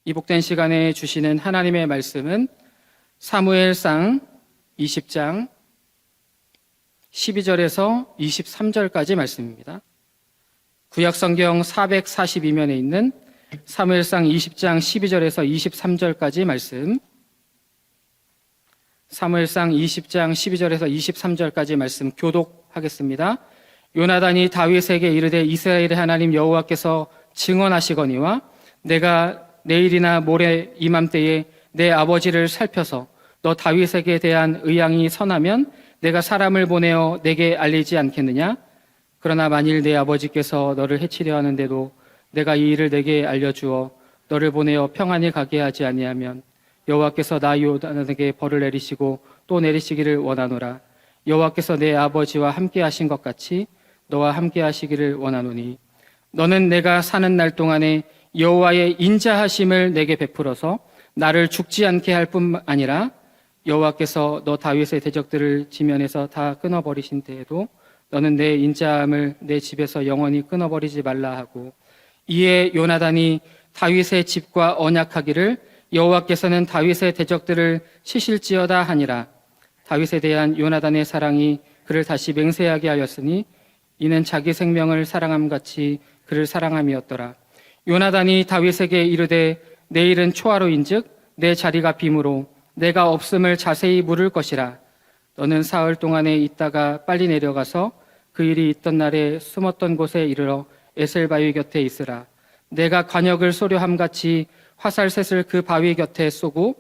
이 복된 시간에 주시는 하나님의 말씀은 사무엘상 20장 12절에서 23절까지 말씀입니다. 구약성경 442면에 있는 사무엘상 20장 12절에서 23절까지 말씀, 사무엘상 20장 12절에서 23절까지 말씀 교독하겠습니다. 요나단이 다윗에게 이르되 이스라엘의 하나님 여호와께서 증언하시거니와 내가 내일이나 모레 이맘때에 내 아버지를 살펴서 너 다윗에게 대한 의향이 선하면 내가 사람을 보내어 내게 알리지 않겠느냐? 그러나 만일 내 아버지께서 너를 해치려 하는데도 내가 이 일을 내게 알려주어 너를 보내어 평안히 가게 하지 아니하면 여호와께서 나 요나단에게 벌을 내리시고 또 내리시기를 원하노라. 여호와께서 내 아버지와 함께 하신 것 같이 너와 함께 하시기를 원하노니 너는 내가 사는 날 동안에 여호와의 인자하심을 내게 베풀어서 나를 죽지 않게 할 뿐 아니라 여호와께서 너 다윗의 대적들을 지면에서 다 끊어버리신 때에도 너는 내 인자함을 내 집에서 영원히 끊어버리지 말라 하고, 이에 요나단이 다윗의 집과 언약하기를 여호와께서는 다윗의 대적들을 치실지어다 하니라. 다윗에 대한 요나단의 사랑이 그를 다시 맹세하게 하였으니 이는 자기 생명을 사랑함같이 그를 사랑함이었더라. 요나단이 다윗에게 이르되 내일은 초하루인즉 내 자리가 빔으로 내가 없음을 자세히 물을 것이라. 너는 사흘 동안에 있다가 빨리 내려가서 그 일이 있던 날에 숨었던 곳에 이르러 에셀 바위 곁에 있으라. 내가 관역을 쏘려함같이 화살셋을 그 바위 곁에 쏘고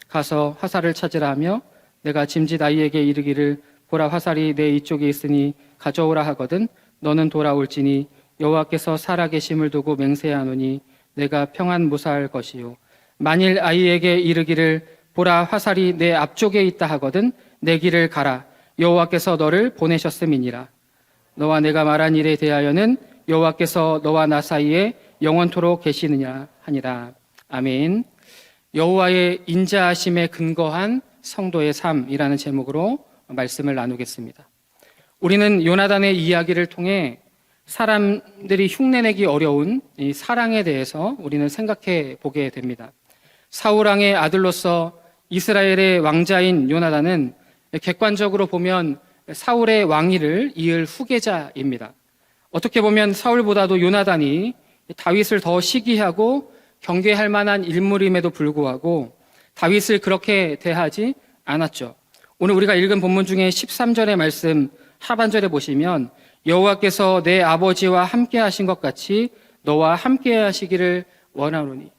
가서 화살을 찾으라 하며 내가 짐짓 아이에게 이르기를 보라 화살이 내 이쪽에 있으니 가져오라 하거든 너는 돌아올지니 여호와께서 살아계심을 두고 맹세하노니 내가 평안 무사할 것이요 만일 아이에게 이르기를 보라 화살이 내 앞쪽에 있다 하거든 내 길을 가라 여호와께서 너를 보내셨음이니라. 너와 내가 말한 일에 대하여는 여호와께서 너와 나 사이에 영원토록 계시느냐 하니라. 아멘. 여호와의 인자하심에 근거한 성도의 삶이라는 제목으로 말씀을 나누겠습니다. 우리는 요나단의 이야기를 통해 사람들이 흉내내기 어려운 이 사랑에 대해서 우리는 생각해 보게 됩니다. 사울왕의 아들로서 이스라엘의 왕자인 요나단은 객관적으로 보면 사울의 왕위를 이을 후계자입니다. 어떻게 보면 사울보다도 요나단이 다윗을 더 시기하고 경계할 만한 인물임에도 불구하고 다윗을 그렇게 대하지 않았죠. 오늘 우리가 읽은 본문 중에 13절의 말씀 하반절에 보시면 여호와께서 내 아버지와 함께 하신 것 같이 너와 함께 하시기를 원하노니,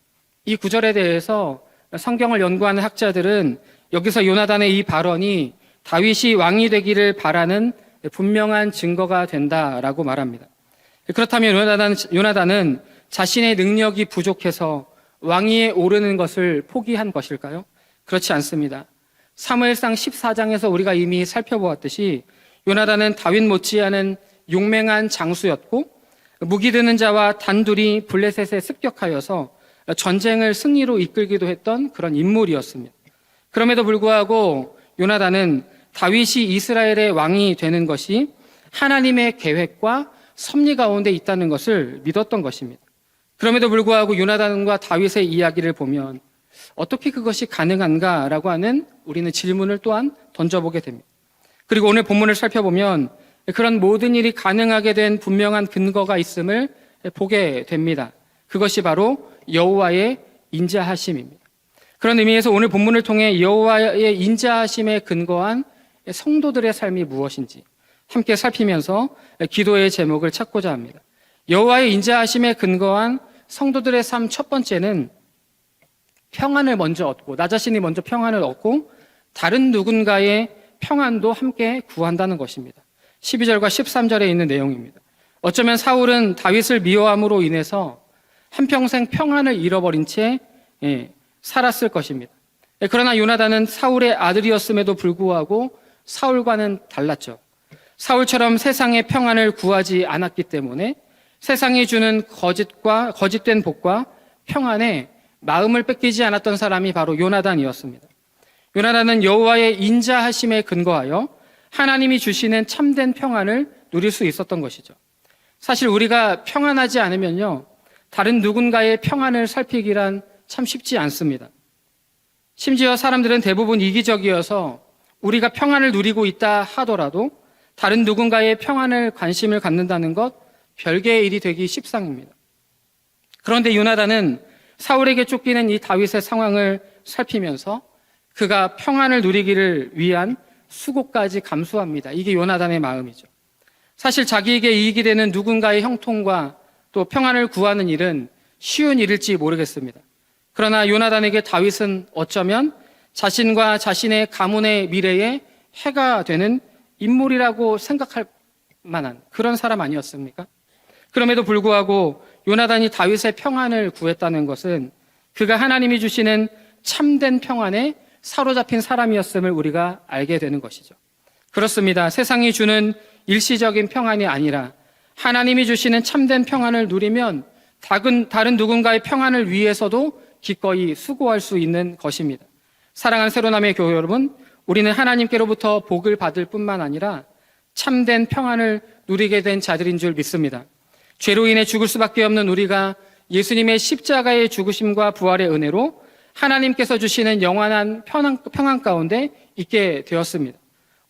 이 구절에 대해서 성경을 연구하는 학자들은 여기서 요나단의 이 발언이 다윗이 왕이 되기를 바라는 분명한 증거가 된다라고 말합니다. 그렇다면 요나단은 자신의 능력이 부족해서 왕위에 오르는 것을 포기한 것일까요? 그렇지 않습니다. 사무엘상 14장에서 우리가 이미 살펴보았듯이 요나단은 다윗 못지않은 용맹한 장수였고 무기 드는 자와 단둘이 블레셋에 습격하여서 전쟁을 승리로 이끌기도 했던 그런 인물이었습니다. 그럼에도 불구하고 요나단은 다윗이 이스라엘의 왕이 되는 것이 하나님의 계획과 섭리 가운데 있다는 것을 믿었던 것입니다. 그럼에도 불구하고 요나단과 다윗의 이야기를 보면 어떻게 그것이 가능한가라고 하는 우리는 질문을 또한 던져보게 됩니다. 그리고 오늘 본문을 살펴보면 그런 모든 일이 가능하게 된 분명한 근거가 있음을 보게 됩니다. 그것이 바로 여호와의 인자하심입니다. 그런 의미에서 오늘 본문을 통해 여호와의 인자하심에 근거한 성도들의 삶이 무엇인지 함께 살피면서 기도의 제목을 찾고자 합니다. 여호와의 인자하심에 근거한 성도들의 삶 첫 번째는 평안을 먼저 얻고, 나 자신이 먼저 평안을 얻고 다른 누군가의 평안도 함께 구한다는 것입니다. 12절과 13절에 있는 내용입니다. 어쩌면 사울은 다윗을 미워함으로 인해서 한평생 평안을 잃어버린 채 살았을 것입니다. 그러나 요나단은 사울의 아들이었음에도 불구하고 사울과는 달랐죠. 사울처럼 세상의 평안을 구하지 않았기 때문에 세상이 주는 거짓된 복과 평안에 마음을 뺏기지 않았던 사람이 바로 요나단이었습니다. 요나단은 여호와의 인자하심에 근거하여 하나님이 주시는 참된 평안을 누릴 수 있었던 것이죠. 사실 우리가 평안하지 않으면요, 다른 누군가의 평안을 살피기란 참 쉽지 않습니다. 심지어 사람들은 대부분 이기적이어서 우리가 평안을 누리고 있다 하더라도 다른 누군가의 평안을 관심을 갖는다는 것 별개의 일이 되기 십상입니다. 그런데 요나단은 사울에게 쫓기는 이 다윗의 상황을 살피면서 그가 평안을 누리기를 위한 수고까지 감수합니다. 이게 요나단의 마음이죠. 사실 자기에게 이익이 되는 누군가의 형통과 또 평안을 구하는 일은 쉬운 일일지 모르겠습니다. 그러나 요나단에게 다윗은 어쩌면 자신과 자신의 가문의 미래에 해가 되는 인물이라고 생각할 만한 그런 사람 아니었습니까? 그럼에도 불구하고 요나단이 다윗의 평안을 구했다는 것은 그가 하나님이 주시는 참된 평안에 사로잡힌 사람이었음을 우리가 알게 되는 것이죠. 그렇습니다. 세상이 주는 일시적인 평안이 아니라 하나님이 주시는 참된 평안을 누리면 다른 누군가의 평안을 위해서도 기꺼이 수고할 수 있는 것입니다. 사랑하는 새로남의 교회 여러분, 우리는 하나님께로부터 복을 받을 뿐만 아니라 참된 평안을 누리게 된 자들인 줄 믿습니다. 죄로 인해 죽을 수밖에 없는 우리가 예수님의 십자가의 죽으심과 부활의 은혜로 하나님께서 주시는 영원한 평안 가운데 있게 되었습니다.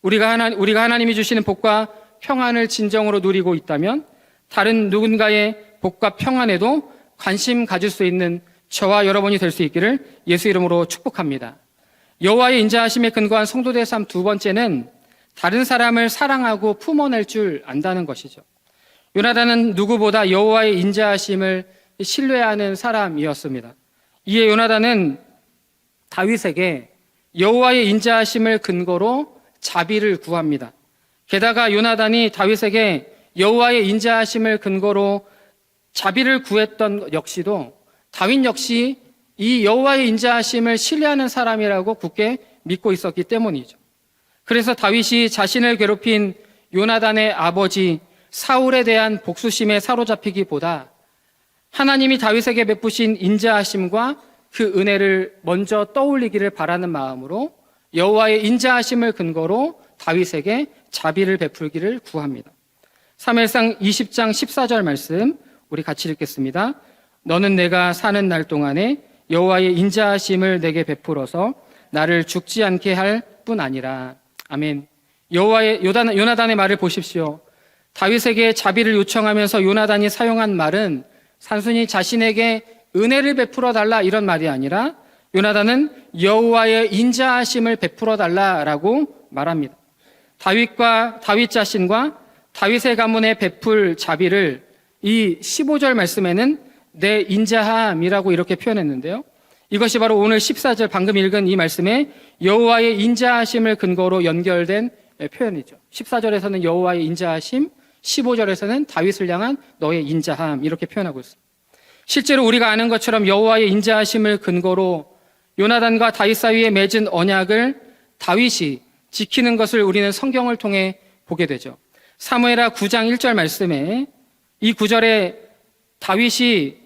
우리가 하나님이 주시는 복과 평안을 진정으로 누리고 있다면 다른 누군가의 복과 평안에도 관심 가질 수 있는 저와 여러분이 될 수 있기를 예수 이름으로 축복합니다. 여호와의 인자하심에 근거한 성도들의 삶 두 번째는 다른 사람을 사랑하고 품어낼 줄 안다는 것이죠. 요나단은 누구보다 여호와의 인자하심을 신뢰하는 사람이었습니다. 이에 요나단은 다윗에게 여호와의 인자하심을 근거로 자비를 구합니다. 게다가 요나단이 다윗에게 여호와의 인자하심을 근거로 자비를 구했던 역시도 다윗 역시 이 여호와의 인자하심을 신뢰하는 사람이라고 굳게 믿고 있었기 때문이죠. 그래서 다윗이 자신을 괴롭힌 요나단의 아버지 사울에 대한 복수심에 사로잡히기보다 하나님이 다윗에게 베푸신 인자하심과 그 은혜를 먼저 떠올리기를 바라는 마음으로 여호와의 인자하심을 근거로 다윗에게 자비를 베풀기를 구합니다. 사무엘상 20장 14절 말씀 우리 같이 읽겠습니다. 너는 내가 사는 날 동안에 여호와의 인자하심을 내게 베풀어서 나를 죽지 않게 할 뿐 아니라. 아멘. 요나단의 말을 보십시오. 다윗에게 자비를 요청하면서 요나단이 사용한 말은 단순히 자신에게 은혜를 베풀어 달라 이런 말이 아니라 요나단은 여호와의 인자하심을 베풀어 달라라고 말합니다. 다윗 자신과 다윗의 가문에 베풀 자비를 이 15절 말씀에는 내 인자함이라고 이렇게 표현했는데요. 이것이 바로 오늘 14절 방금 읽은 이 말씀에 여호와의 인자하심을 근거로 연결된 표현이죠. 14절에서는 여호와의 인자하심, 15절에서는 다윗을 향한 너의 인자함 이렇게 표현하고 있습니다. 실제로 우리가 아는 것처럼 여호와의 인자하심을 근거로 요나단과 다윗 사이에 맺은 언약을 다윗이 지키는 것을 우리는 성경을 통해 보게 되죠. 사무엘하 9장 1절 말씀에 이 9절에 다윗이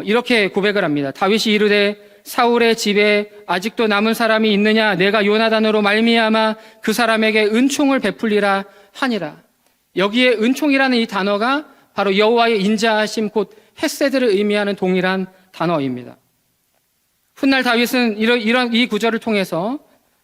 이렇게 고백을 합니다. 다윗이 이르되 사울의 집에 아직도 남은 사람이 있느냐? 내가 요나단으로 말미암아 그 사람에게 은총을 베풀리라 하니라. 여기에 은총이라는 이 단어가 바로 여호와의 인자하심 곧 헤세드를 의미하는 동일한 단어입니다. 훗날 다윗은 이 구절을 통해서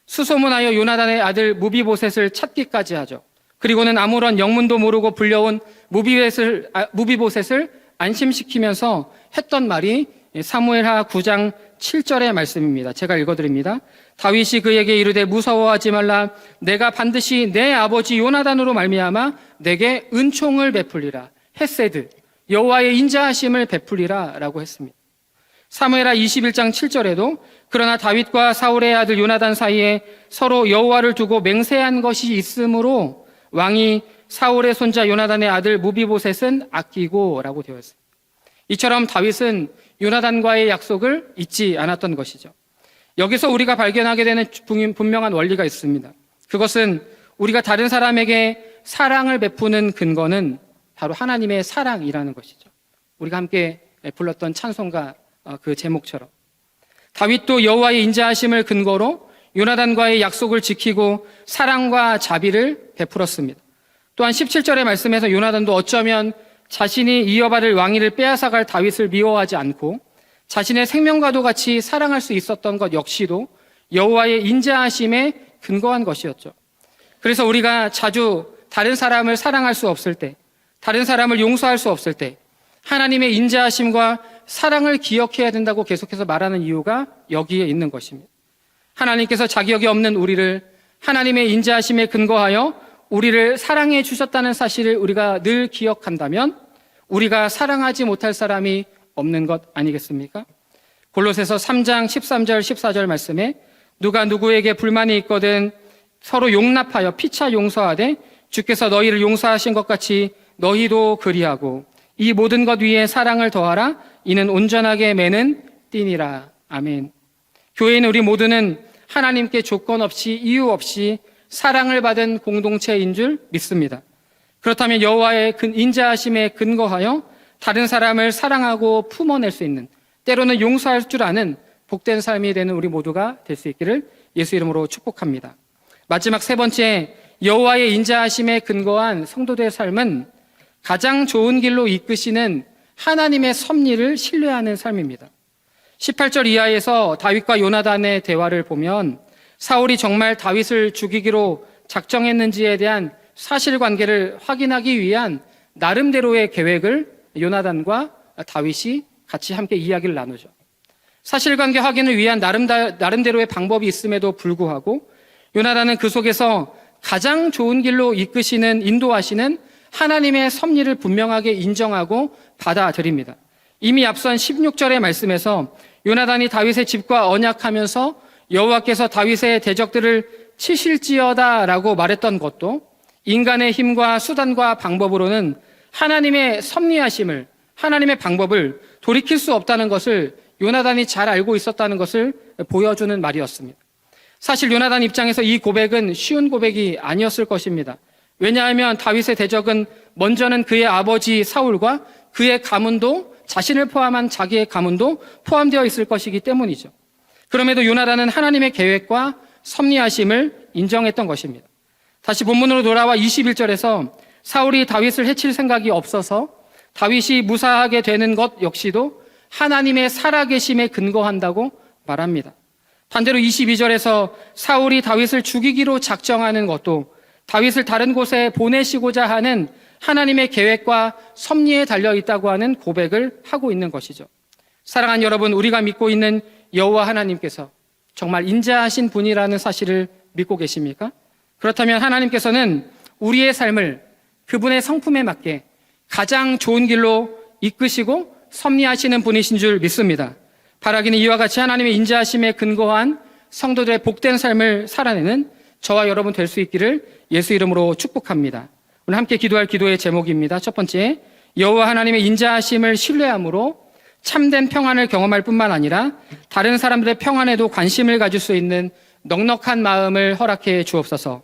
수소문하여 요나단의 아들 무비보셋을 찾기까지 하죠. 그리고는 아무런 영문도 모르고 불려온 무비보셋을 안심시키면서 했던 말이 사무엘하 9장 7절의 말씀입니다. 제가 읽어드립니다. 다윗이 그에게 이르되 무서워하지 말라. 내가 반드시 내 아버지 요나단으로 말미암아 내게 은총을 베풀리라. 헤세드, 여호와의 인자하심을 베풀리라 라고 했습니다. 사무엘하 21장 7절에도 그러나 다윗과 사울의 아들 요나단 사이에 서로 여호와를 두고 맹세한 것이 있으므로 왕이 사울의 손자 요나단의 아들 무비보셋은 아끼고 라고 되어 있습니다. 이처럼 다윗은 요나단과의 약속을 잊지 않았던 것이죠. 여기서 우리가 발견하게 되는 분명한 원리가 있습니다. 그것은 우리가 다른 사람에게 사랑을 베푸는 근거는 바로 하나님의 사랑이라는 것이죠. 우리가 함께 불렀던 찬송가 그 제목처럼 다윗도 여호와의 인자하심을 근거로 요나단과의 약속을 지키고 사랑과 자비를 베풀었습니다. 또한 17절의 말씀에서 요나단도 어쩌면 자신이 이어받을 왕위를 빼앗아갈 다윗을 미워하지 않고 자신의 생명과도 같이 사랑할 수 있었던 것 역시도 여호와의 인자하심에 근거한 것이었죠. 그래서 우리가 자주 다른 사람을 사랑할 수 없을 때, 다른 사람을 용서할 수 없을 때 하나님의 인자하심과 사랑을 기억해야 된다고 계속해서 말하는 이유가 여기에 있는 것입니다. 하나님께서 자격이 없는 우리를 하나님의 인자하심에 근거하여 우리를 사랑해 주셨다는 사실을 우리가 늘 기억한다면 우리가 사랑하지 못할 사람이 없는 것 아니겠습니까? 골로새서 3장 13절 14절 말씀에 누가 누구에게 불만이 있거든 서로 용납하여 피차 용서하되 주께서 너희를 용서하신 것 같이 너희도 그리하고 이 모든 것 위에 사랑을 더하라. 이는 온전하게 매는 띠니라. 아멘. 교회는 우리 모두는 하나님께 조건 없이 이유 없이 사랑을 받은 공동체인 줄 믿습니다. 그렇다면 여호와의 인자하심에 근거하여 다른 사람을 사랑하고 품어낼 수 있는, 때로는 용서할 줄 아는 복된 삶이 되는 우리 모두가 될 수 있기를 예수 이름으로 축복합니다. 마지막 세 번째, 여호와의 인자하심에 근거한 성도들의 삶은 가장 좋은 길로 이끄시는 하나님의 섭리를 신뢰하는 삶입니다. 18절 이하에서 다윗과 요나단의 대화를 보면 사울이 정말 다윗을 죽이기로 작정했는지에 대한 사실관계를 확인하기 위한 나름대로의 계획을 요나단과 다윗이 같이 함께 이야기를 나누죠. 사실관계 확인을 위한 나름대로의 방법이 있음에도 불구하고 요나단은 그 속에서 가장 좋은 길로 이끄시는, 인도하시는 하나님의 섭리를 분명하게 인정하고 받아들입니다. 이미 앞선 16절의 말씀에서 요나단이 다윗의 집과 언약하면서 여호와께서 다윗의 대적들을 치실지어다라고 말했던 것도 인간의 힘과 수단과 방법으로는 하나님의 섭리하심을, 하나님의 방법을 돌이킬 수 없다는 것을 요나단이 잘 알고 있었다는 것을 보여주는 말이었습니다. 사실 요나단 입장에서 이 고백은 쉬운 고백이 아니었을 것입니다. 왜냐하면 다윗의 대적은 먼저는 그의 아버지 사울과 그의 가문도, 자신을 포함한 자기의 가문도 포함되어 있을 것이기 때문이죠. 그럼에도 요나단은 하나님의 계획과 섭리하심을 인정했던 것입니다. 다시 본문으로 돌아와 21절에서 사울이 다윗을 해칠 생각이 없어서 다윗이 무사하게 되는 것 역시도 하나님의 살아계심에 근거한다고 말합니다. 반대로 22절에서 사울이 다윗을 죽이기로 작정하는 것도 다윗을 다른 곳에 보내시고자 하는 하나님의 계획과 섭리에 달려있다고 하는 고백을 하고 있는 것이죠. 사랑하는 여러분, 우리가 믿고 있는 여호와 하나님께서 정말 인자하신 분이라는 사실을 믿고 계십니까? 그렇다면 하나님께서는 우리의 삶을 그분의 성품에 맞게 가장 좋은 길로 이끄시고 섭리하시는 분이신 줄 믿습니다. 바라기는 이와 같이 하나님의 인자하심에 근거한 성도들의 복된 삶을 살아내는 저와 여러분 될 수 있기를 예수 이름으로 축복합니다. 오늘 함께 기도할 기도의 제목입니다. 첫 번째, 여호와 하나님의 인자하심을 신뢰함으로 참된 평안을 경험할 뿐만 아니라 다른 사람들의 평안에도 관심을 가질 수 있는 넉넉한 마음을 허락해 주옵소서.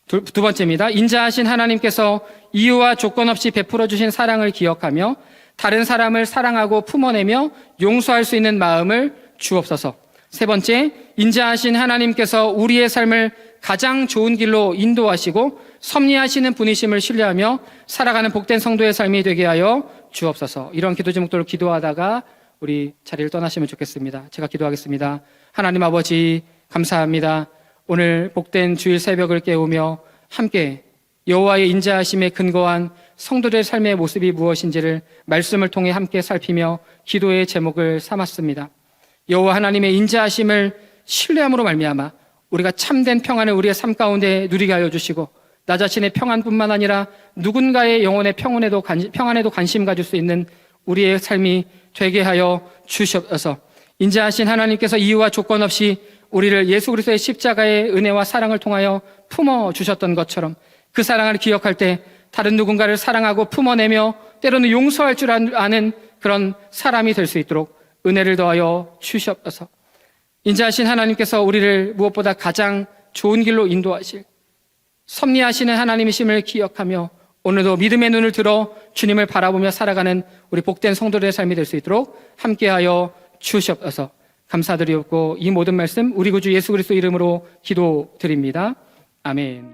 두 번째입니다. 인자하신 하나님께서 이유와 조건 없이 베풀어 주신 사랑을 기억하며 다른 사람을 사랑하고 품어내며 용서할 수 있는 마음을 주옵소서. 세 번째, 인자하신 하나님께서 우리의 삶을 가장 좋은 길로 인도하시고 섭리하시는 분이심을 신뢰하며 살아가는 복된 성도의 삶이 되게 하여 주옵소서. 이런 기도 제목들을 기도하다가 우리 자리를 떠나시면 좋겠습니다. 제가 기도하겠습니다. 하나님 아버지, 감사합니다. 오늘 복된 주일 새벽을 깨우며 함께 여호와의 인자하심에 근거한 성도들의 삶의 모습이 무엇인지를 말씀을 통해 함께 살피며 기도의 제목을 삼았습니다. 여호와 하나님의 인자하심을 신뢰함으로 말미암아 우리가 참된 평안을 우리의 삶 가운데 누리게 하여 주시고 나 자신의 평안뿐만 아니라 누군가의 영혼의 평안에도 관심 가질 수 있는 우리의 삶이 되게 하여 주시옵소서. 인자하신 하나님께서 이유와 조건 없이 우리를 예수 그리스도의 십자가의 은혜와 사랑을 통하여 품어주셨던 것처럼 그 사랑을 기억할 때 다른 누군가를 사랑하고 품어내며 때로는 용서할 줄 아는 그런 사람이 될 수 있도록 은혜를 더하여 주시옵소서. 인자하신 하나님께서 우리를 무엇보다 가장 좋은 길로 인도하실 섭리하시는 하나님이심을 기억하며 오늘도 믿음의 눈을 들어 주님을 바라보며 살아가는 우리 복된 성도들의 삶이 될 수 있도록 함께하여 주시옵소서. 감사드리옵고 이 모든 말씀 우리 구주 예수 그리스도 이름으로 기도드립니다. 아멘.